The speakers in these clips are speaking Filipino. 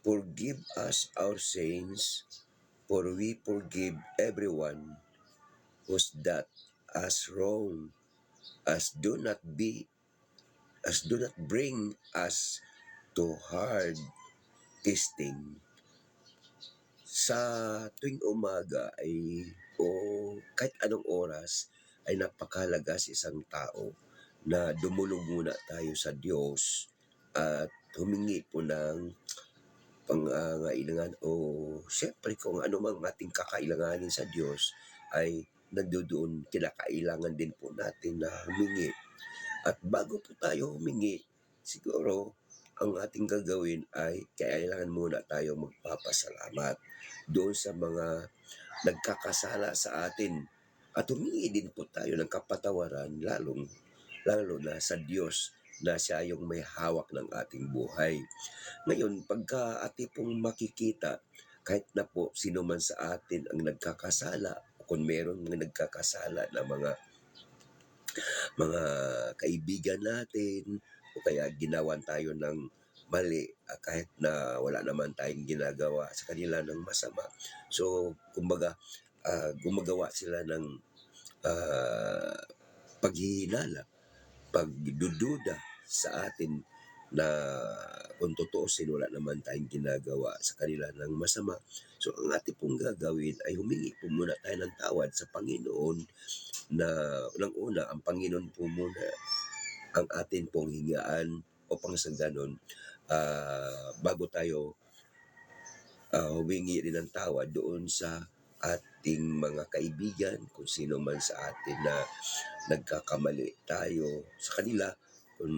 Forgive us our sins, for we forgive everyone who's that us wrong, as do not bring us to hard testing. Sa tuwing umaga ay o kahit anong oras ay napakahalaga sa isang tao na dumulog muna tayo sa Diyos at humingi po ng pangangailangan o siyempre kung ano mang ating kakailanganin sa Diyos ay nandoon kinakailangan din po natin na humingi. At bago po tayo humingi, siguro ang ating gagawin ay kailangan muna tayo magpapasalamat doon sa mga nagkakasala sa atin at humingi din po tayo ng kapatawaran lalo na sa Diyos na siya yung may hawak ng ating buhay. Ngayon, pagka ating pong makikita, kahit na po sino man sa atin ang nagkakasala, o kung meron mga nagkakasala na mga kaibigan natin, o kaya ginawan tayo ng mali, kahit na wala naman tayong ginagawa sa kanila ng masama. So, kumbaga, gumagawa sila ng paghihinala, pagdududa sa atin na kung totoosin wala naman tayong ginagawa sa kanila ng masama. So ang ating pong gagawin ay humingi po muna tayo ng tawad sa Panginoon na unang-una ang Panginoon po muna ang atin pong hingaan upang sa ganon bago tayo humingi rin ng tawad doon sa ating mga kaibigan, kung sino man sa atin na nagkakamali tayo sa kanila, kung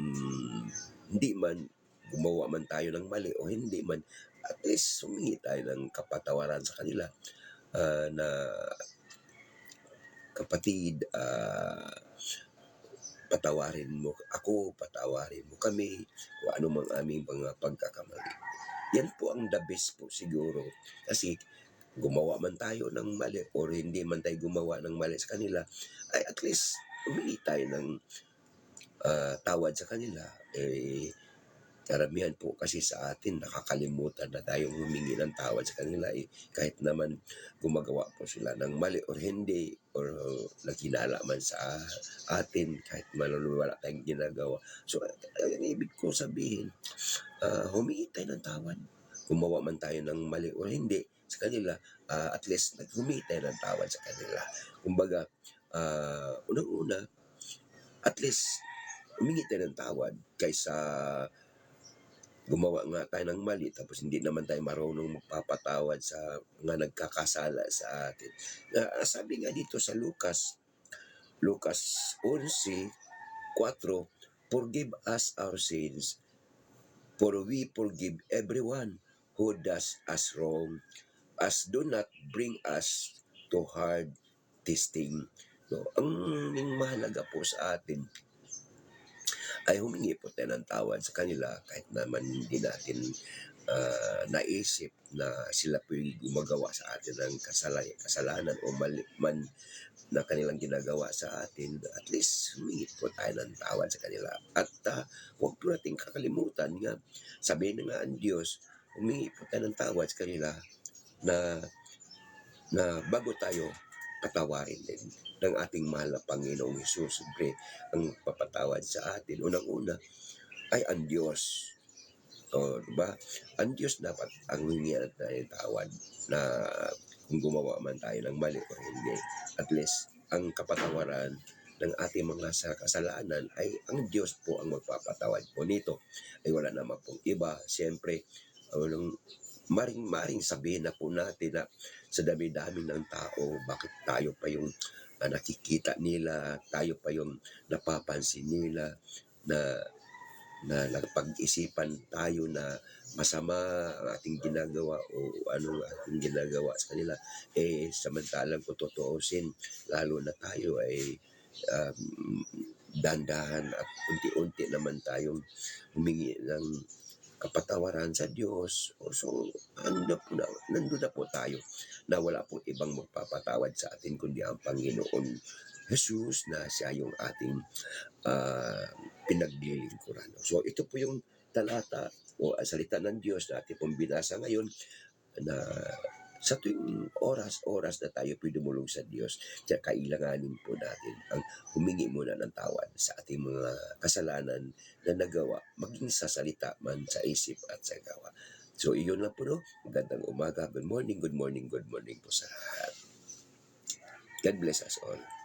hindi man gumawa man tayo ng mali o hindi man, at least humingi tayo ng kapatawaran sa kanila na kapatid, patawarin mo ako, patawarin mo kami, kung ano mang aming mga pagkakamali. Yan po ang the best po siguro. Kasi gumawa man tayo ng mali or hindi man tayo gumawa ng mali sa kanila, ay at least humingi tayo ng tawad sa kanila. Karamihan po kasi sa atin nakakalimutan na tayong humingi ng tawad sa kanila kahit naman gumagawa po sila ng mali or hindi or naghinala man sa atin kahit wala tayong ginagawa. So ang ibig ko sabihin, humingi tayo ng tawad. Gumawa man tayo ng mali or hindi sa kanila, at least humingi tayo ng tawad sa kanila. Kumbaga, unang-una, at least humingi tayo ng tawad kaysa gumawa nga tayo ng mali tapos hindi naman tayo marunong magpapatawad sa mga nagkakasala sa atin. Sabi nga dito sa Lucas 11:4, forgive us our sins, for we forgive everyone who does us wrong, as do not bring us to hard testing. So, ang mahalaga po sa atin ay humingi po tayo ng tawad sa kanila kahit naman hindi natin naisip na sila po yung gumagawa sa atin ng kasalanan o mali man na kanilang ginagawa sa atin. At least humingi po tayo ng tawad sa kanila. At huwag po natin kakalimutan nga, sabihin na nga ang Diyos, humingi po tayo ng tawad sa kanila na bago tayo patawarin din ng ating mahal na Panginoong Hesus. Siyempre, ang papatawad sa atin, unang-una, ay ang Diyos. O, diba? Ang Diyos dapat ang humingi natin tawad na kung gumawa man tayo ng mali o hindi. At least, ang kapatawaran ng ating mga kasalanan ay ang Diyos po ang magpapatawad po nito. Ay wala naman pong iba. Siyempre, maring sabihin na po natin na sa dami-dami ng tao, bakit tayo pa yung nakikita nila, tayo pa yung napapansin nila na napag-isipan tayo na masama ang ating ginagawa o ano ating ginagawa sa kanila. Samantalang kung totoosin, lalo na tayo ay dandahan at unti-unti naman tayong humingi ng kapatawaran sa Diyos. So, nandun na po tayo na wala pong ibang magpapatawad sa atin kundi ang Panginoon Jesus na siya yung ating pinaglilingkuran. So, ito po yung talata o ang salita ng Diyos na ating pong binasa ngayon, na sa tuwing oras na tayo pinumulong sa Diyos, kaya kailanganin po natin ang humingi muna ng tawad sa ating mga kasalanan na nagawa, maging sa salita man, sa isip at sa gawa. So, iyon lang po, no? Magandang umaga. Good morning, good morning, good morning po sa lahat. God bless us all.